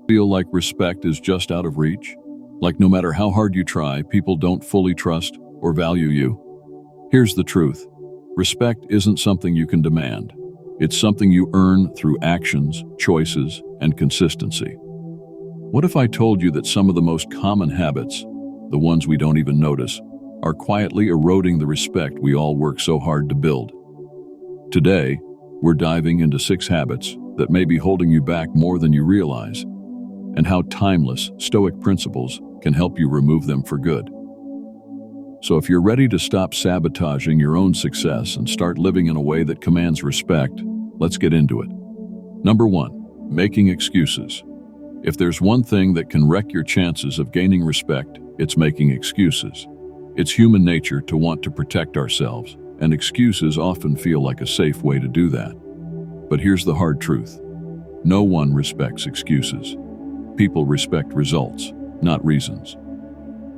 Feel like respect is just out of reach? Like no matter how hard you try, people don't fully trust or value you? Here's the truth. Respect isn't something you can demand. It's something you earn through actions, choices, and consistency. What if I told you that some of the most common habits, the ones we don't even notice, are quietly eroding the respect we all work so hard to build? Today, we're diving into 6 habits that may be holding you back more than you realize, and how timeless Stoic principles can help you remove them for good. So if you're ready to stop sabotaging your own success and start living in a way that commands respect, let's get into it. Number 1, making excuses. If there's one thing that can wreck your chances of gaining respect, it's making excuses. It's human nature to want to protect ourselves, and excuses often feel like a safe way to do that. But here's the hard truth. No one respects excuses. People respect results, not reasons.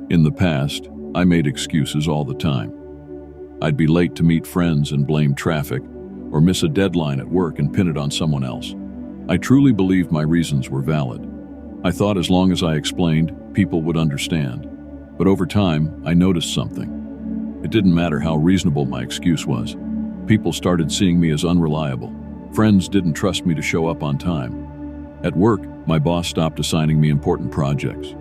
In the past, I made excuses all the time. I'd be late to meet friends and blame traffic, or miss a deadline at work and pin it on someone else. I truly believed my reasons were valid. I thought as long as I explained, people would understand. But over time, I noticed something. It didn't matter how reasonable my excuse was. People started seeing me as unreliable. Friends didn't trust me to show up on time. At work, my boss stopped assigning me important projects.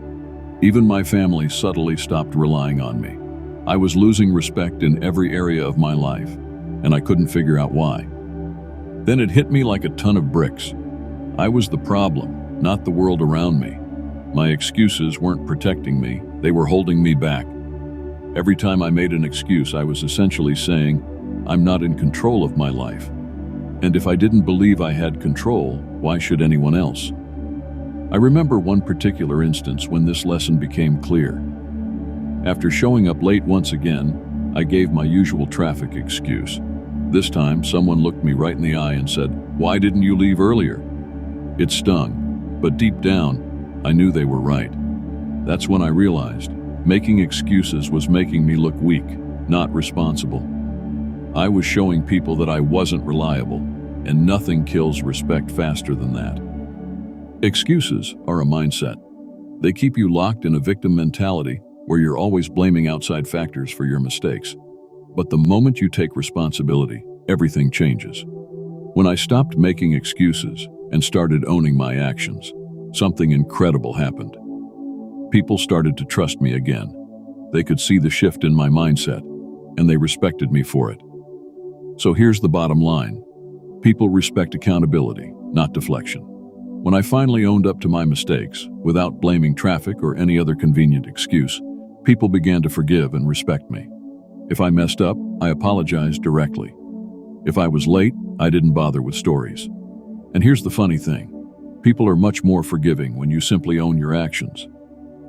Even my family subtly stopped relying on me. I was losing respect in every area of my life, and I couldn't figure out why. Then it hit me like a ton of bricks. I was the problem, not the world around me. My excuses weren't protecting me, they were holding me back. Every time I made an excuse, I was essentially saying, I'm not in control of my life. And if I didn't believe I had control, why should anyone else? I remember one particular instance when this lesson became clear. After showing up late once again, I gave my usual traffic excuse. This time, someone looked me right in the eye and said, "Why didn't you leave earlier?" It stung, but deep down, I knew they were right. That's when I realized making excuses was making me look weak, not responsible. I was showing people that I wasn't reliable, and nothing kills respect faster than that. Excuses are a mindset. They keep you locked in a victim mentality where you're always blaming outside factors for your mistakes. But the moment you take responsibility, everything changes. When I stopped making excuses and started owning my actions, something incredible happened. People started to trust me again. They could see the shift in my mindset, and they respected me for it. So here's the bottom line. People respect accountability, not deflection. When I finally owned up to my mistakes, without blaming traffic or any other convenient excuse, people began to forgive and respect me. If I messed up, I apologized directly. If I was late, I didn't bother with stories. And here's the funny thing. People are much more forgiving when you simply own your actions.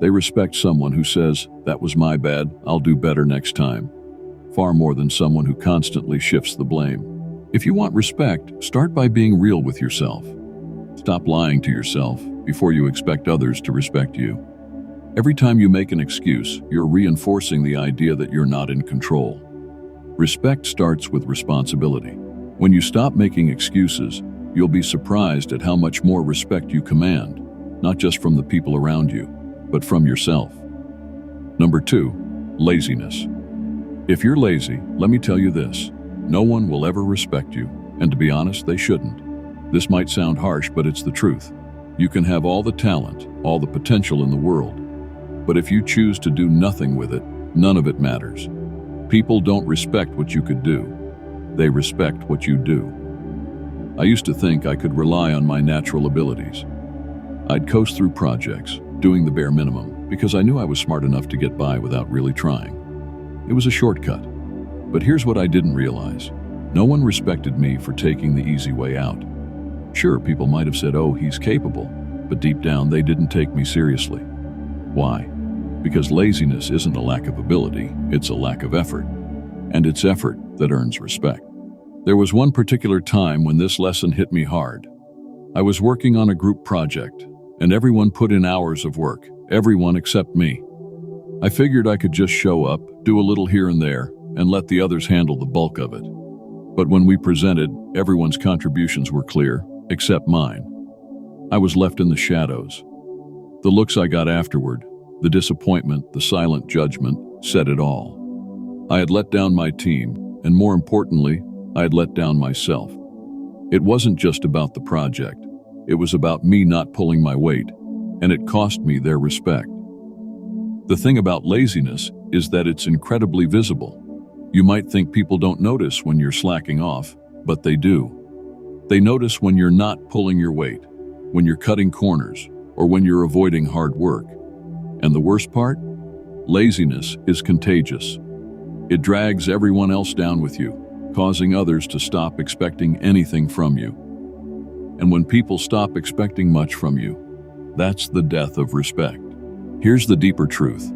They respect someone who says, "That was my bad, I'll do better next time," far more than someone who constantly shifts the blame. If you want respect, start by being real with yourself. Stop lying to yourself before you expect others to respect you. Every time you make an excuse, you're reinforcing the idea that you're not in control. Respect starts with responsibility. When you stop making excuses, you'll be surprised at how much more respect you command, not just from the people around you, but from yourself. Number 2, laziness. If you're lazy, let me tell you this. No one will ever respect you, and to be honest, they shouldn't. This might sound harsh, but it's the truth. You can have all the talent, all the potential in the world, but if you choose to do nothing with it, none of it matters. People don't respect what you could do. They respect what you do. I used to think I could rely on my natural abilities. I'd coast through projects, doing the bare minimum, because I knew I was smart enough to get by without really trying. It was a shortcut. But here's what I didn't realize. No one respected me for taking the easy way out. Sure, people might have said, "Oh, he's capable," but deep down they didn't take me seriously. Why? Because laziness isn't a lack of ability, it's a lack of effort. And it's effort that earns respect. There was one particular time when this lesson hit me hard. I was working on a group project, and everyone put in hours of work, everyone except me. I figured I could just show up, do a little here and there, and let the others handle the bulk of it. But when we presented, everyone's contributions were clear, except mine. I was left in the shadows, The looks I got afterward, the disappointment, the silent judgment, said it all. I had let down my team, and more importantly, I had let down myself. It wasn't just about the project. It was about me not pulling my weight, and it cost me their respect. The thing about laziness is that it's incredibly visible. You might think people don't notice when you're slacking off, but they do. They notice when you're not pulling your weight, when you're cutting corners, or when you're avoiding hard work. And the worst part? Laziness is contagious. It drags everyone else down with you, causing others to stop expecting anything from you. And when people stop expecting much from you, that's the death of respect. Here's the deeper truth.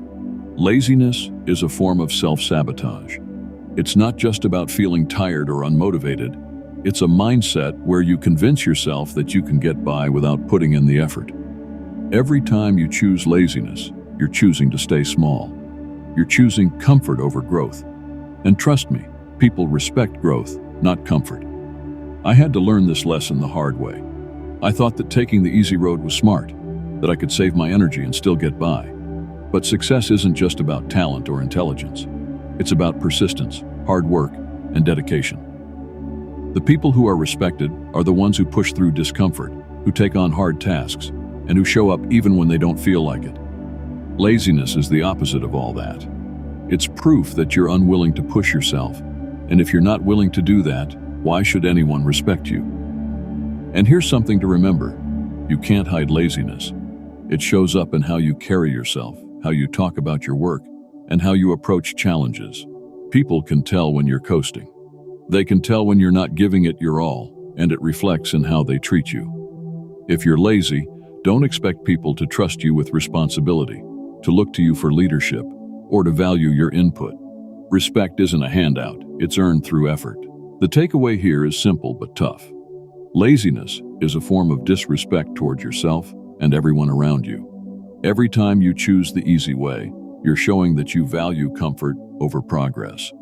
Laziness is a form of self-sabotage. It's not just about feeling tired or unmotivated. It's a mindset where you convince yourself that you can get by without putting in the effort. Every time you choose laziness, you're choosing to stay small. You're choosing comfort over growth. And trust me, people respect growth, not comfort. I had to learn this lesson the hard way. I thought that taking the easy road was smart, that I could save my energy and still get by. But success isn't just about talent or intelligence. It's about persistence, hard work, and dedication. The people who are respected are the ones who push through discomfort, who take on hard tasks, and who show up even when they don't feel like it. Laziness is the opposite of all that. It's proof that you're unwilling to push yourself, and if you're not willing to do that, why should anyone respect you? And here's something to remember. You can't hide laziness. It shows up in how you carry yourself, how you talk about your work, and how you approach challenges. People can tell when you're coasting. They can tell when you're not giving it your all, and it reflects in how they treat you. If you're lazy, don't expect people to trust you with responsibility, to look to you for leadership, or to value your input. Respect isn't a handout, it's earned through effort. The takeaway here is simple but tough. Laziness is a form of disrespect toward yourself and everyone around you. Every time you choose the easy way, you're showing that you value comfort over progress.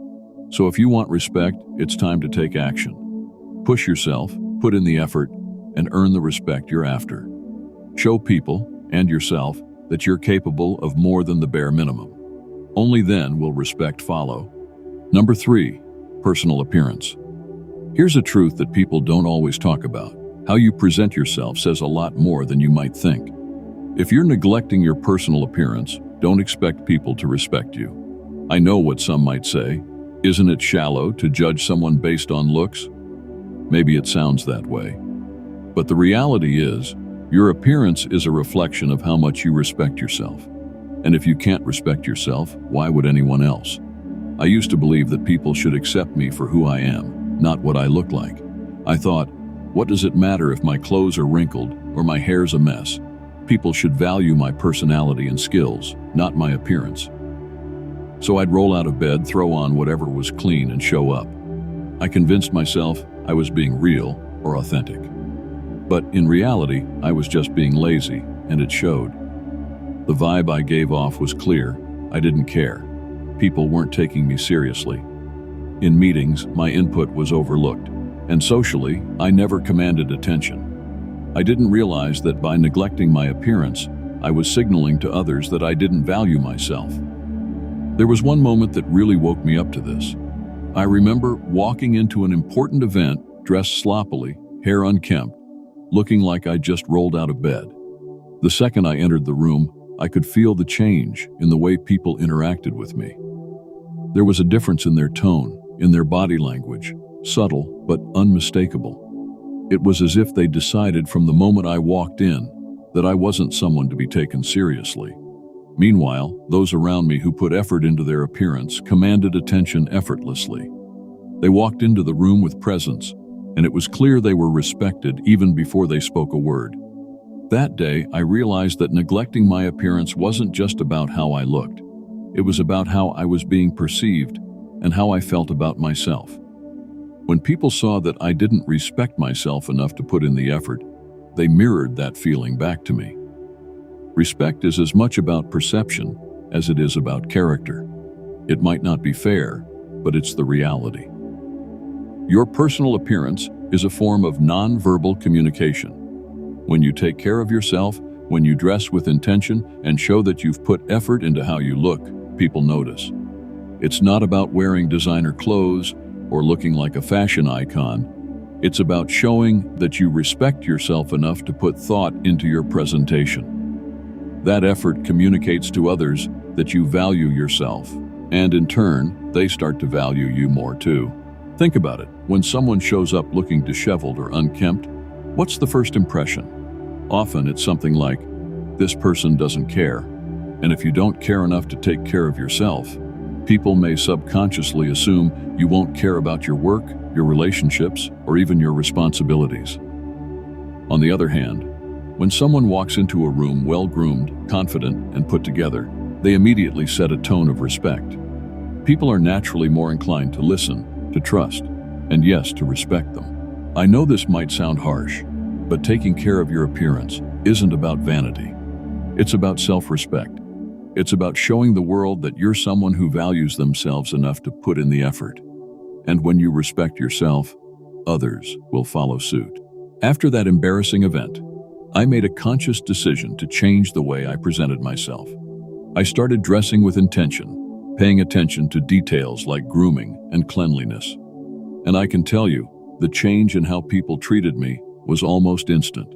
So if you want respect, it's time to take action. Push yourself, put in the effort, and earn the respect you're after. Show people, and yourself, that you're capable of more than the bare minimum. Only then will respect follow. Number 3, personal appearance. Here's a truth that people don't always talk about. How you present yourself says a lot more than you might think. If you're neglecting your personal appearance, don't expect people to respect you. I know what some might say. Isn't it shallow to judge someone based on looks? Maybe it sounds that way. But the reality is, your appearance is a reflection of how much you respect yourself. And if you can't respect yourself, why would anyone else? I used to believe that people should accept me for who I am, not what I look like. I thought, what does it matter if my clothes are wrinkled or my hair's a mess? People should value my personality and skills, not my appearance. So I'd roll out of bed, throw on whatever was clean, and show up. I convinced myself I was being real or authentic. But in reality, I was just being lazy, and it showed. The vibe I gave off was clear. I didn't care. People weren't taking me seriously. In meetings, my input was overlooked, and socially, I never commanded attention. I didn't realize that by neglecting my appearance, I was signaling to others that I didn't value myself. There was one moment that really woke me up to this. I remember walking into an important event, dressed sloppily, hair unkempt, looking like I just rolled out of bed. The second I entered the room, I could feel the change in the way people interacted with me. There was a difference in their tone, in their body language, subtle but unmistakable. It was as if they decided from the moment I walked in that I wasn't someone to be taken seriously. Meanwhile, those around me who put effort into their appearance commanded attention effortlessly. They walked into the room with presence, and it was clear they were respected even before they spoke a word. That day, I realized that neglecting my appearance wasn't just about how I looked. It was about how I was being perceived and how I felt about myself. When people saw that I didn't respect myself enough to put in the effort, they mirrored that feeling back to me. Respect is as much about perception as it is about character. It might not be fair, but it's the reality. Your personal appearance is a form of non-verbal communication. When you take care of yourself, When you dress with intention and show that you've put effort into how you look, people notice. It's not about wearing designer clothes or looking like a fashion icon. It's about showing that you respect yourself enough to put thought into your presentation. That effort communicates to others that you value yourself, and in turn, they start to value you more too. Think about it. When someone shows up looking disheveled or unkempt, what's the first impression? Often it's something like, "This person doesn't care." And if you don't care enough to take care of yourself, people may subconsciously assume you won't care about your work, your relationships, or even your responsibilities. On the other hand, when someone walks into a room well-groomed, confident, and put together, they immediately set a tone of respect. People are naturally more inclined to listen, to trust, and yes, to respect them. I know this might sound harsh, but taking care of your appearance isn't about vanity. It's about self-respect. It's about showing the world that you're someone who values themselves enough to put in the effort. And when you respect yourself, others will follow suit. After that embarrassing event, I made a conscious decision to change the way I presented myself. I started dressing with intention, paying attention to details like grooming and cleanliness. And I can tell you, the change in how people treated me was almost instant.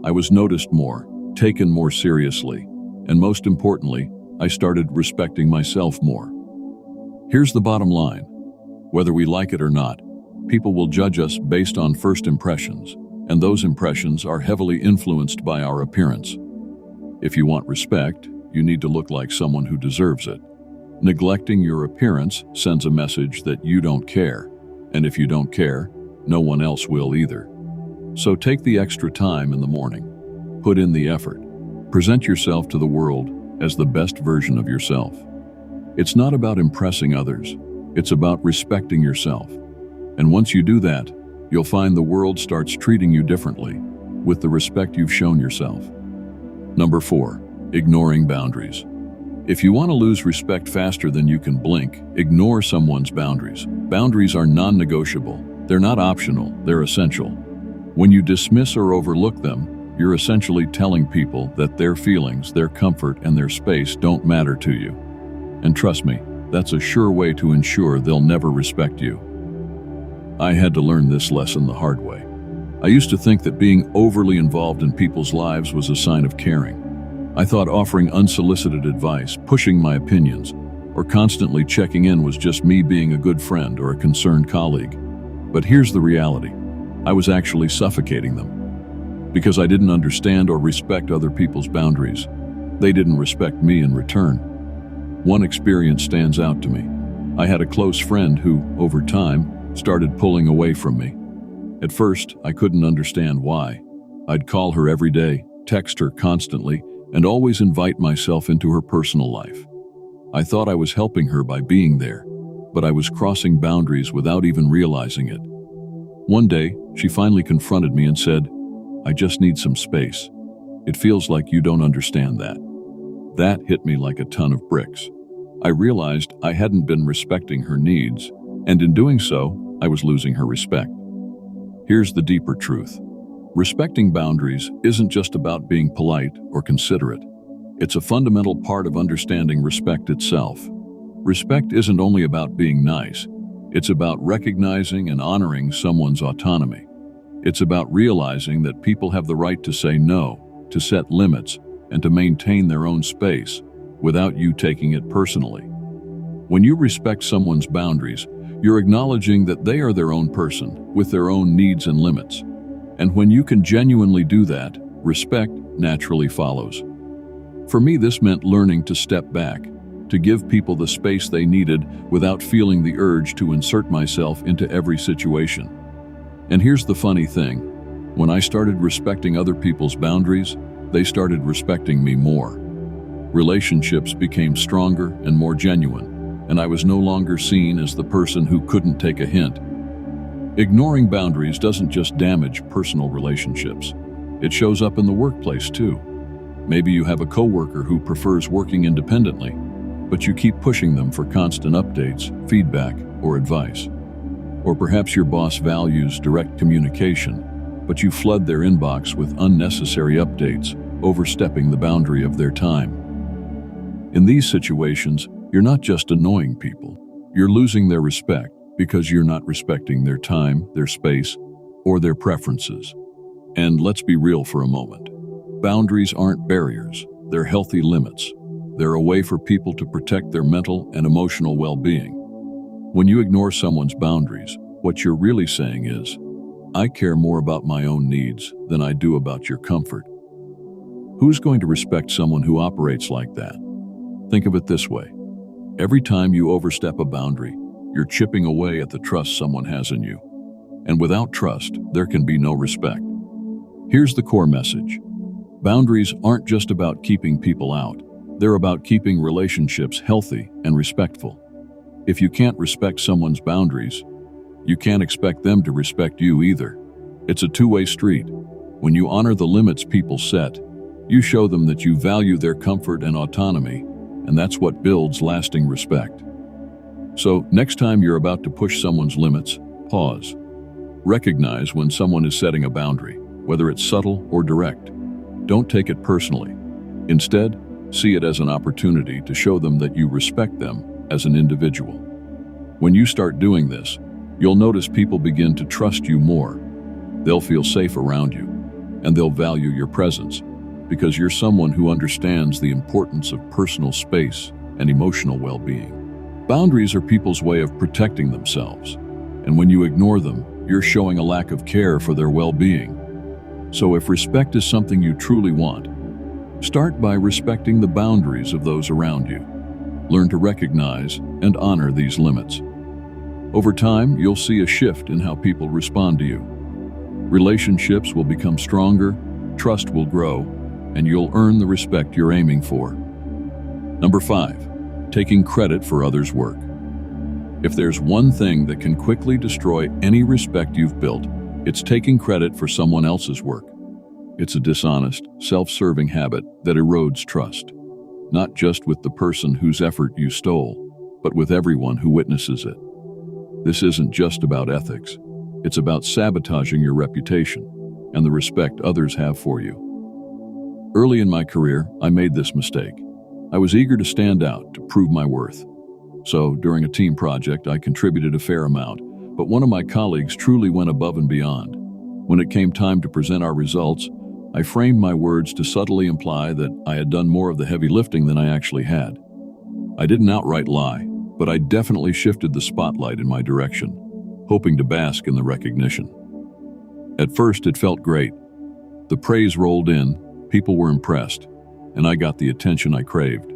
I was noticed more, taken more seriously, and most importantly, I started respecting myself more. Here's the bottom line. Whether we like it or not, people will judge us based on first impressions, and those impressions are heavily influenced by our appearance. If you want respect, you need to look like someone who deserves it. Neglecting your appearance sends a message that you don't care, and if you don't care, no one else will either. So take the extra time in the morning. Put in the effort. Present yourself to the world as the best version of yourself. It's not about impressing others. It's about respecting yourself. And once you do that, you'll find the world starts treating you differently, with the respect you've shown yourself. Number 4, ignoring boundaries. If you want to lose respect faster than you can blink, ignore someone's boundaries. Boundaries are non-negotiable. They're not optional, they're essential. When you dismiss or overlook them, you're essentially telling people that their feelings, their comfort, and their space don't matter to you. And trust me, that's a sure way to ensure they'll never respect you. I had to learn this lesson the hard way. I used to think that being overly involved in people's lives was a sign of caring. I thought offering unsolicited advice, pushing my opinions, or constantly checking in was just me being a good friend or a concerned colleague. But here's the reality. I was actually suffocating them. Because I didn't understand or respect other people's boundaries, they didn't respect me in return. One experience stands out to me. I had a close friend who, over time, started pulling away from me. At first, I couldn't understand why. I'd call her every day, text her constantly, and always invite myself into her personal life. I thought I was helping her by being there, but I was crossing boundaries without even realizing it. One day, she finally confronted me and said, "I just need some space. It feels like you don't understand that." That hit me like a ton of bricks. I realized I hadn't been respecting her needs, and in doing so, I was losing her respect. Here's the deeper truth. Respecting boundaries isn't just about being polite or considerate. It's a fundamental part of understanding respect itself. Respect isn't only about being nice. It's about recognizing and honoring someone's autonomy. It's about realizing that people have the right to say no, to set limits, and to maintain their own space without you taking it personally. When you respect someone's boundaries, you're acknowledging that they are their own person with their own needs and limits. And when you can genuinely do that, respect naturally follows. For me, this meant learning to step back, to give people the space they needed without feeling the urge to insert myself into every situation. And here's the funny thing. When I started respecting other people's boundaries, they started respecting me more. Relationships became stronger and more genuine, and I was no longer seen as the person who couldn't take a hint. Ignoring boundaries doesn't just damage personal relationships. It shows up in the workplace too. Maybe you have a coworker who prefers working independently, but you keep pushing them for constant updates, feedback, or advice. Or perhaps your boss values direct communication, but you flood their inbox with unnecessary updates, overstepping the boundary of their time. In these situations, you're not just annoying people, you're losing their respect because you're not respecting their time, their space, or their preferences. And let's be real for a moment. Boundaries aren't barriers, they're healthy limits. They're a way for people to protect their mental and emotional well-being. When you ignore someone's boundaries, what you're really saying is, I care more about my own needs than I do about your comfort. Who's going to respect someone who operates like that? Think of it this way. Every time you overstep a boundary, you're chipping away at the trust someone has in you. And without trust, there can be no respect. Here's the core message. Boundaries aren't just about keeping people out. They're about keeping relationships healthy and respectful. If you can't respect someone's boundaries, you can't expect them to respect you either. It's a two-way street. When you honor the limits people set, you show them that you value their comfort and autonomy, and that's what builds lasting respect. So, next time you're about to push someone's limits, pause. Recognize when someone is setting a boundary, whether it's subtle or direct. Don't take it personally. Instead, see it as an opportunity to show them that you respect them as an individual. When you start doing this, you'll notice people begin to trust you more. They'll feel safe around you, and they'll value your presence, because you're someone who understands the importance of personal space and emotional well-being. Boundaries are people's way of protecting themselves, and when you ignore them, you're showing a lack of care for their well-being. So if respect is something you truly want, start by respecting the boundaries of those around you. Learn to recognize and honor these limits. Over time, you'll see a shift in how people respond to you. Relationships will become stronger, trust will grow, and you'll earn the respect you're aiming for. Number 5, taking credit for others' work. If there's one thing that can quickly destroy any respect you've built, it's taking credit for someone else's work. It's a dishonest, self-serving habit that erodes trust, not just with the person whose effort you stole, but with everyone who witnesses it. This isn't just about ethics. It's about sabotaging your reputation and the respect others have for you. Early in my career, I made this mistake. I was eager to stand out, to prove my worth. So, during a team project, I contributed a fair amount, but one of my colleagues truly went above and beyond. When it came time to present our results, I framed my words to subtly imply that I had done more of the heavy lifting than I actually had. I didn't outright lie, but I definitely shifted the spotlight in my direction, hoping to bask in the recognition. At first, it felt great. The praise rolled in, people were impressed, and I got the attention I craved.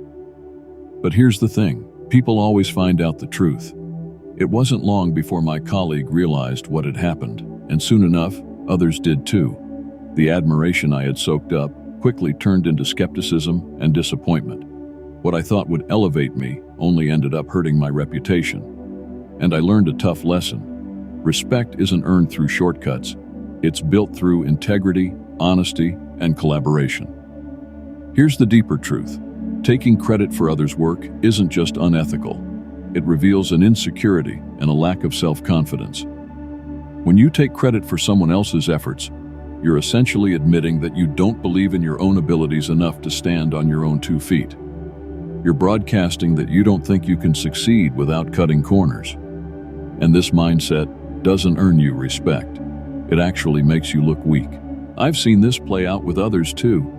But here's the thing, people always find out the truth. It wasn't long before my colleague realized what had happened, and soon enough, others did too. The admiration I had soaked up quickly turned into skepticism and disappointment. What I thought would elevate me only ended up hurting my reputation. And I learned a tough lesson. Respect isn't earned through shortcuts. It's built through integrity, honesty, and collaboration. Here's the deeper truth. Taking credit for others' work isn't just unethical. It reveals an insecurity and a lack of self-confidence. When you take credit for someone else's efforts, you're essentially admitting that you don't believe in your own abilities enough to stand on your own 2 feet. You're broadcasting that you don't think you can succeed without cutting corners. And this mindset doesn't earn you respect. It actually makes you look weak. I've seen this play out with others too.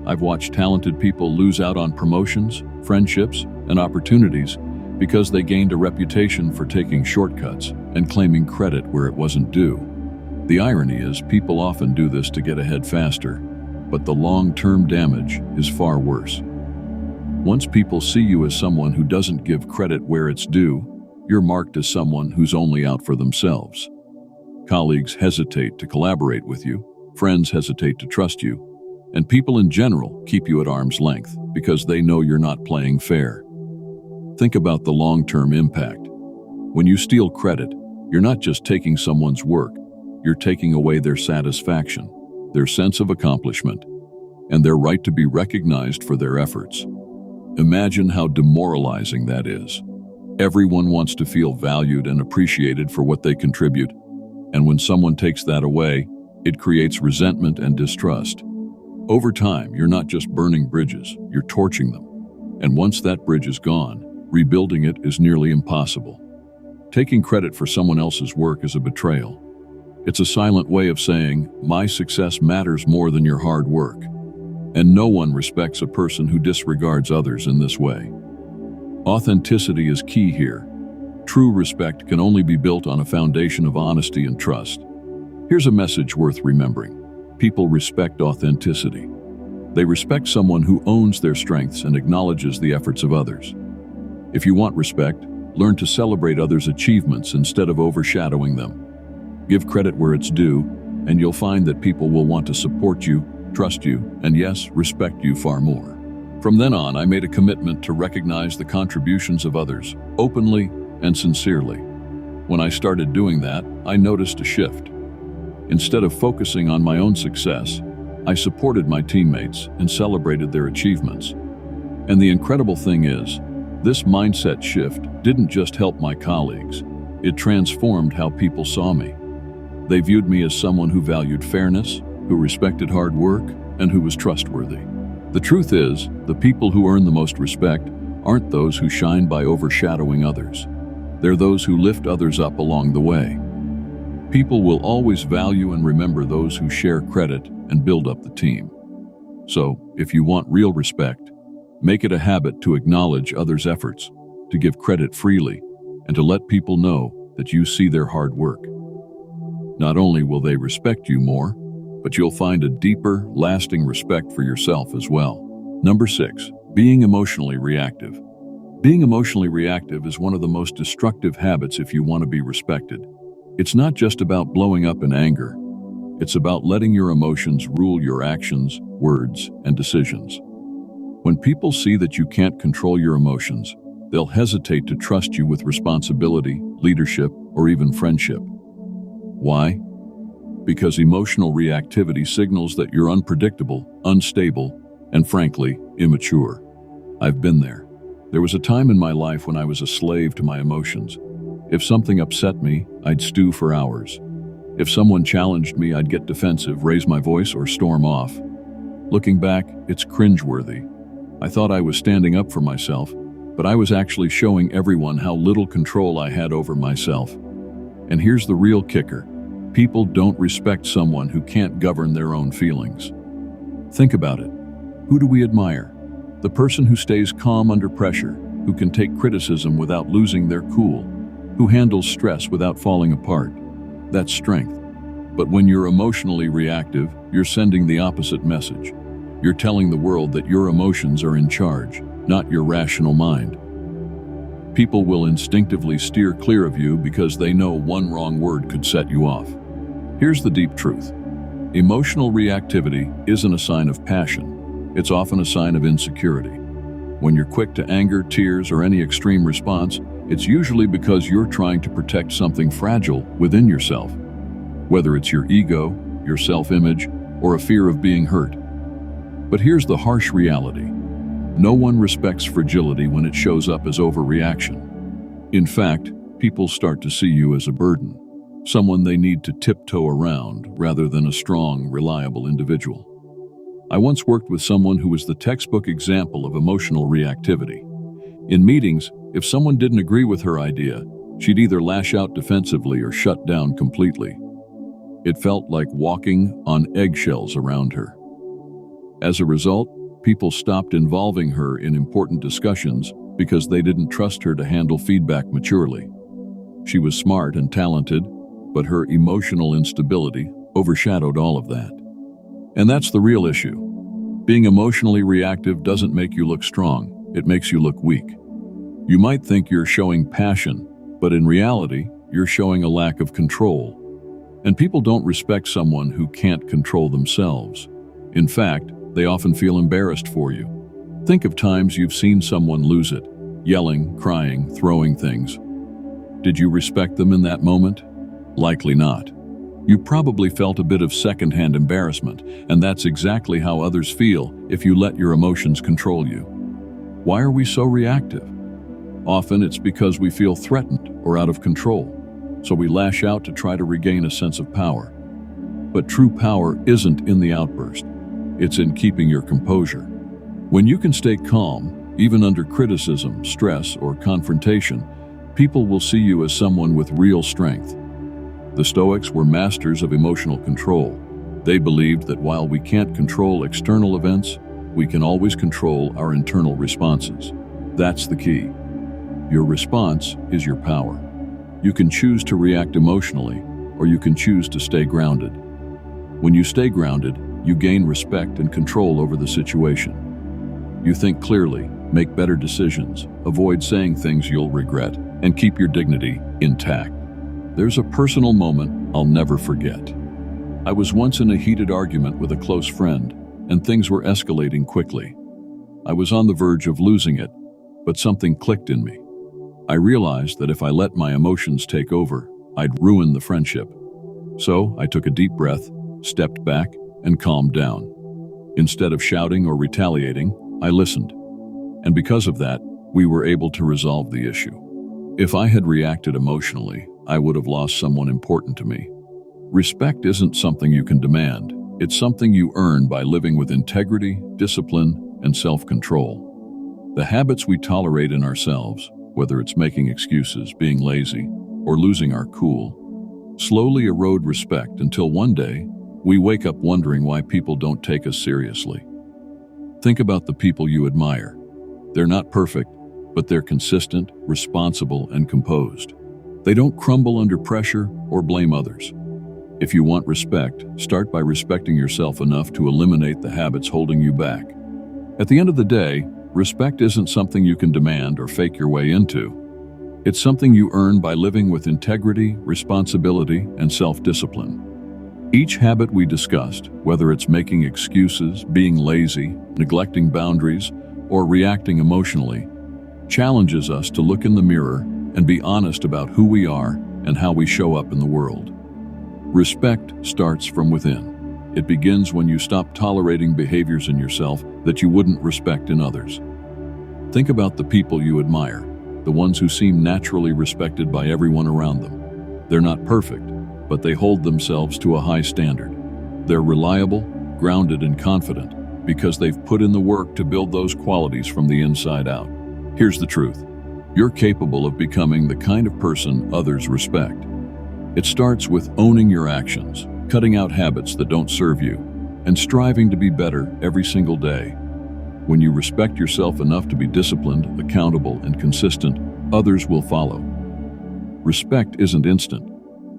I've watched talented people lose out on promotions, friendships, and opportunities because they gained a reputation for taking shortcuts and claiming credit where it wasn't due. The irony is, people often do this to get ahead faster, but the long-term damage is far worse. Once people see you as someone who doesn't give credit where it's due, you're marked as someone who's only out for themselves. Colleagues hesitate to collaborate with you, friends hesitate to trust you, and people in general keep you at arm's length because they know you're not playing fair. Think about the long-term impact. When you steal credit, you're not just taking someone's work, you're taking away their satisfaction, their sense of accomplishment, and their right to be recognized for their efforts. Imagine how demoralizing that is. Everyone wants to feel valued and appreciated for what they contribute, and when someone takes that away, it creates resentment and distrust. Over time, you're not just burning bridges, you're torching them. And once that bridge is gone, rebuilding it is nearly impossible. Taking credit for someone else's work is a betrayal. It's a silent way of saying, my success matters more than your hard work. And no one respects a person who disregards others in this way. Authenticity is key here. True respect can only be built on a foundation of honesty and trust. Here's a message worth remembering. People respect authenticity. They respect someone who owns their strengths and acknowledges the efforts of others. If you want respect, learn to celebrate others' achievements instead of overshadowing them. Give credit where it's due, and you'll find that people will want to support you, trust you, and yes, respect you far more. From then on, I made a commitment to recognize the contributions of others, openly and sincerely. When I started doing that, I noticed a shift. Instead of focusing on my own success, I supported my teammates and celebrated their achievements. And the incredible thing is, this mindset shift didn't just help my colleagues, it transformed how people saw me. They viewed me as someone who valued fairness, who respected hard work, and who was trustworthy. The truth is, the people who earn the most respect aren't those who shine by overshadowing others. They're those who lift others up along the way. People will always value and remember those who share credit and build up the team. So, if you want real respect, make it a habit to acknowledge others' efforts, to give credit freely, and to let people know that you see their hard work. Not only will they respect you more, but you'll find a deeper, lasting respect for yourself as well. Number 6, being emotionally reactive. Being emotionally reactive is one of the most destructive habits if you want to be respected. It's not just about blowing up in anger. It's about letting your emotions rule your actions, words, and decisions. When people see that you can't control your emotions, they'll hesitate to trust you with responsibility, leadership, or even friendship. Why? Because emotional reactivity signals that you're unpredictable, unstable, and frankly, immature. I've been there. There was a time in my life when I was a slave to my emotions. If something upset me, I'd stew for hours. If someone challenged me, I'd get defensive, raise my voice, or storm off. Looking back, it's cringeworthy. I thought I was standing up for myself, but I was actually showing everyone how little control I had over myself. And here's the real kicker. People don't respect someone who can't govern their own feelings. Think about it. Who do we admire? The person who stays calm under pressure, who can take criticism without losing their cool, who handles stress without falling apart. That's strength. But when you're emotionally reactive, you're sending the opposite message. You're telling the world that your emotions are in charge, not your rational mind. People will instinctively steer clear of you because they know one wrong word could set you off. Here's the deep truth. Emotional reactivity isn't a sign of passion. It's often a sign of insecurity. When you're quick to anger, tears, or any extreme response, it's usually because you're trying to protect something fragile within yourself. Whether it's your ego, your self-image, or a fear of being hurt. But here's the harsh reality. No one respects fragility when it shows up as overreaction. In fact, people start to see you as a burden, someone they need to tiptoe around rather than a strong, reliable individual. I once worked with someone who was the textbook example of emotional reactivity. In meetings, if someone didn't agree with her idea, she'd either lash out defensively or shut down completely. It felt like walking on eggshells around her. As a result, people stopped involving her in important discussions because they didn't trust her to handle feedback maturely. She was smart and talented, but her emotional instability overshadowed all of that. And that's the real issue. Being emotionally reactive doesn't make you look strong, it makes you look weak. You might think you're showing passion, but in reality, you're showing a lack of control. And people don't respect someone who can't control themselves. In fact, they often feel embarrassed for you. Think of times you've seen someone lose it, yelling, crying, throwing things. Did you respect them in that moment? Likely not. You probably felt a bit of secondhand embarrassment, and that's exactly how others feel if you let your emotions control you. Why are we so reactive? Often it's because we feel threatened or out of control, so we lash out to try to regain a sense of power. But true power isn't in the outburst. It's in keeping your composure. When you can stay calm, even under criticism, stress, or confrontation, people will see you as someone with real strength. The Stoics were masters of emotional control. They believed that while we can't control external events, we can always control our internal responses. That's the key. Your response is your power. You can choose to react emotionally, or you can choose to stay grounded. When you stay grounded, you gain respect and control over the situation. You think clearly, make better decisions, avoid saying things you'll regret, and keep your dignity intact. There's a personal moment I'll never forget. I was once in a heated argument with a close friend, and things were escalating quickly. I was on the verge of losing it, but something clicked in me. I realized that if I let my emotions take over, I'd ruin the friendship. So I took a deep breath, stepped back, and calmed down. Instead of shouting or retaliating, I listened. And because of that, we were able to resolve the issue. If I had reacted emotionally, I would have lost someone important to me. Respect isn't something you can demand. It's something you earn by living with integrity, discipline, and self-control. The habits we tolerate in ourselves, whether it's making excuses, being lazy, or losing our cool, slowly erode respect until one day, we wake up wondering why people don't take us seriously. Think about the people you admire. They're not perfect, but they're consistent, responsible, and composed. They don't crumble under pressure or blame others. If you want respect, start by respecting yourself enough to eliminate the habits holding you back. At the end of the day, respect isn't something you can demand or fake your way into. It's something you earn by living with integrity, responsibility, and self-discipline. Each habit we discussed, whether it's making excuses, being lazy, neglecting boundaries, or reacting emotionally, challenges us to look in the mirror and be honest about who we are and how we show up in the world. Respect starts from within. It begins when you stop tolerating behaviors in yourself that you wouldn't respect in others. Think about the people you admire, the ones who seem naturally respected by everyone around them. They're not perfect, but they hold themselves to a high standard. They're reliable, grounded, and confident because they've put in the work to build those qualities from the inside out. Here's the truth. You're capable of becoming the kind of person others respect. It starts with owning your actions, cutting out habits that don't serve you, and striving to be better every single day. When you respect yourself enough to be disciplined, accountable, and consistent, others will follow. Respect isn't instant.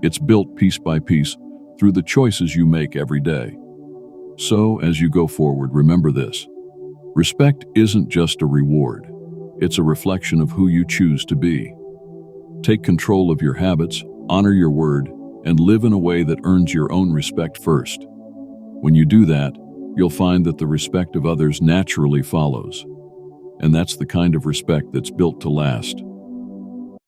It's built piece by piece through the choices you make every day. So, as you go forward, remember this. Respect isn't just a reward. It's a reflection of who you choose to be. Take control of your habits, honor your word, and live in a way that earns your own respect first. When you do that, you'll find that the respect of others naturally follows. And that's the kind of respect that's built to last.